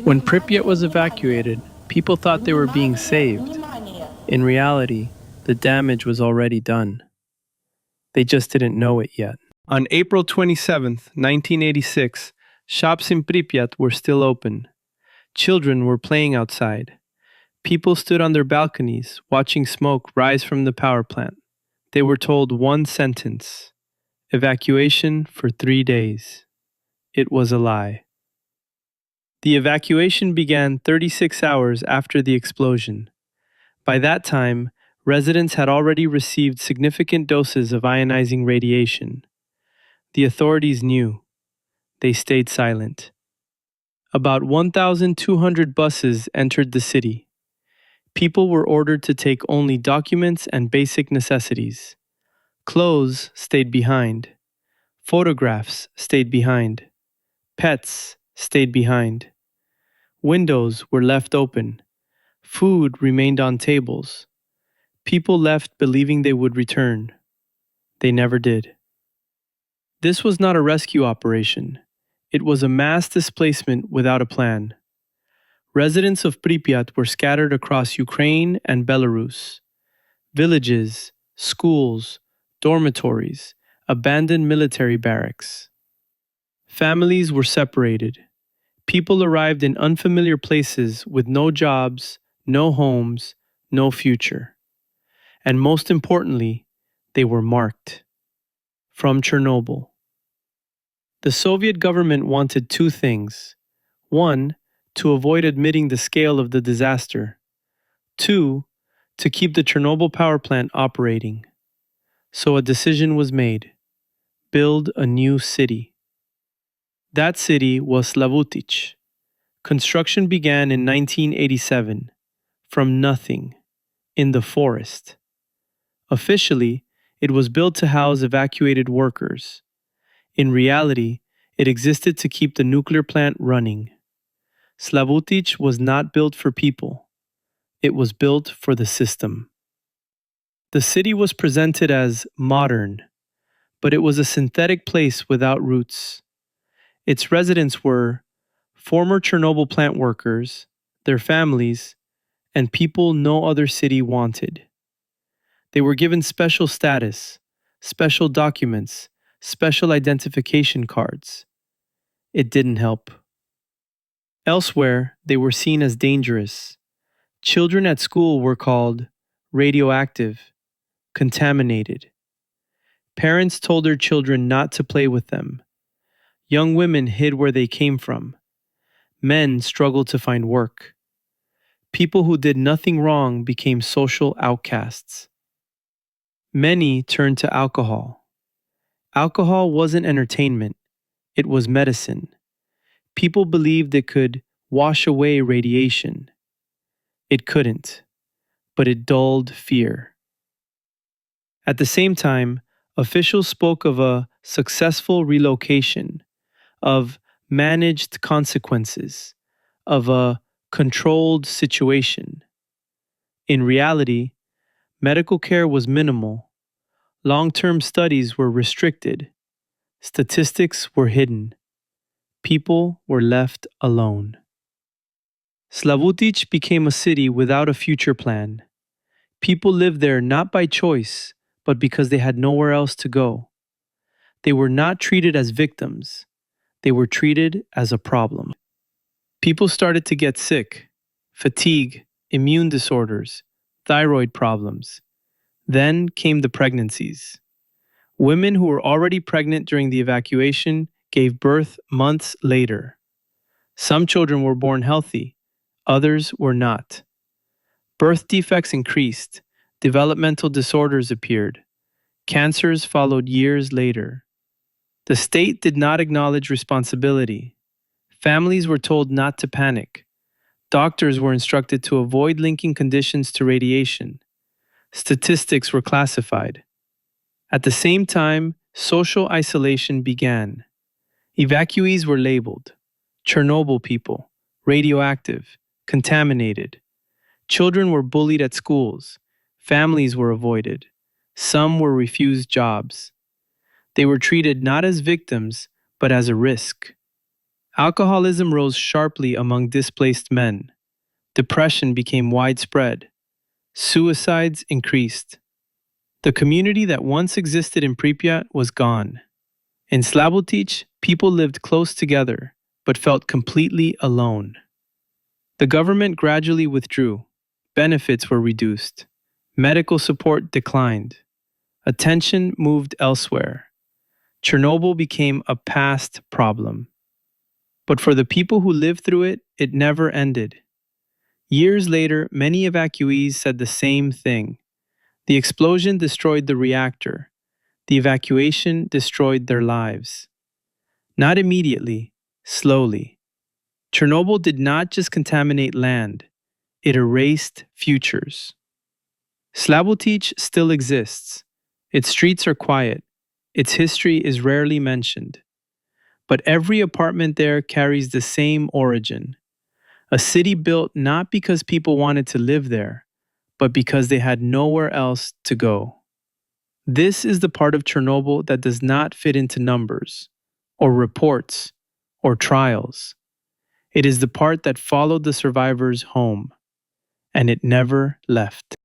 When Pripyat was evacuated, people thought they were being saved. In reality, the damage was already done. They just didn't know it yet. On April 27, 1986, shops in Pripyat were still open. Children were playing outside. People stood on their balconies, watching smoke rise from the power plant. They were told one sentence: evacuation for 3 days. It was a lie. The evacuation began 36 hours after the explosion. By that time, residents had already received significant doses of ionizing radiation. The authorities knew. They stayed silent. About 1,200 buses entered the city. People were ordered to take only documents and basic necessities. Clothes stayed behind. Photographs stayed behind. Pets stayed behind. Windows were left open. Food remained on tables. People left believing they would return. They never did. This was not a rescue operation. It was a mass displacement without a plan. Residents of Pripyat were scattered across Ukraine and Belarus. Villages, schools, dormitories, abandoned military barracks. Families were separated. People arrived in unfamiliar places with no jobs, no homes, no future. And most importantly, they were marked. From Chernobyl. The Soviet government wanted two things. One, to avoid admitting the scale of the disaster. Two, to keep the Chernobyl power plant operating. So a decision was made. Build a new city. That city was Slavutych. Construction began in 1987, from nothing, in the forest. Officially, it was built to house evacuated workers. In reality, it existed to keep the nuclear plant running. Slavutych was not built for people. It was built for the system. The city was presented as modern, but it was a synthetic place without roots. Its residents were former Chernobyl plant workers, their families, and people no other city wanted. They were given special status, special documents, special identification cards. It didn't help. Elsewhere, they were seen as dangerous. Children at school were called radioactive, contaminated. Parents told their children not to play with them. Young women hid where they came from. Men struggled to find work. People who did nothing wrong became social outcasts. Many turned to alcohol. Alcohol wasn't entertainment, it was medicine. People believed it could wash away radiation. It couldn't, but it dulled fear. At the same time, officials spoke of a successful relocation, of managed consequences, of a controlled situation. In reality, medical care was minimal. Long-term studies were restricted. Statistics were hidden. People were left alone. Slavutych became a city without a future plan. People lived there not by choice, but because they had nowhere else to go. They were not treated as victims. They were treated as a problem. People started to get sick, fatigue, immune disorders, thyroid problems. Then came the pregnancies. Women who were already pregnant during the evacuation gave birth months later. Some children were born healthy, others were not. Birth defects increased, developmental disorders appeared. Cancers followed years later. The state did not acknowledge responsibility. Families were told not to panic. Doctors were instructed to avoid linking conditions to radiation. Statistics were classified. At the same time, social isolation began. Evacuees were labeled Chernobyl people, radioactive, contaminated. Children were bullied at schools. Families were avoided. Some were refused jobs. They were treated not as victims, but as a risk. Alcoholism rose sharply among displaced men. Depression became widespread. Suicides increased. The community that once existed in Pripyat was gone. In Slavutych, people lived close together, but felt completely alone. The government gradually withdrew. Benefits were reduced. Medical support declined. Attention moved elsewhere. Chernobyl became a past problem. But for the people who lived through it, it never ended. Years later, many evacuees said the same thing. The explosion destroyed the reactor. The evacuation destroyed their lives. Not immediately, slowly. Chernobyl did not just contaminate land, it erased futures. Slavutych still exists. Its streets are quiet. Its history is rarely mentioned. But every apartment there carries the same origin. A city built not because people wanted to live there, but because they had nowhere else to go. This is the part of Chernobyl that does not fit into numbers, or reports, or trials. It is the part that followed the survivors home, and it never left.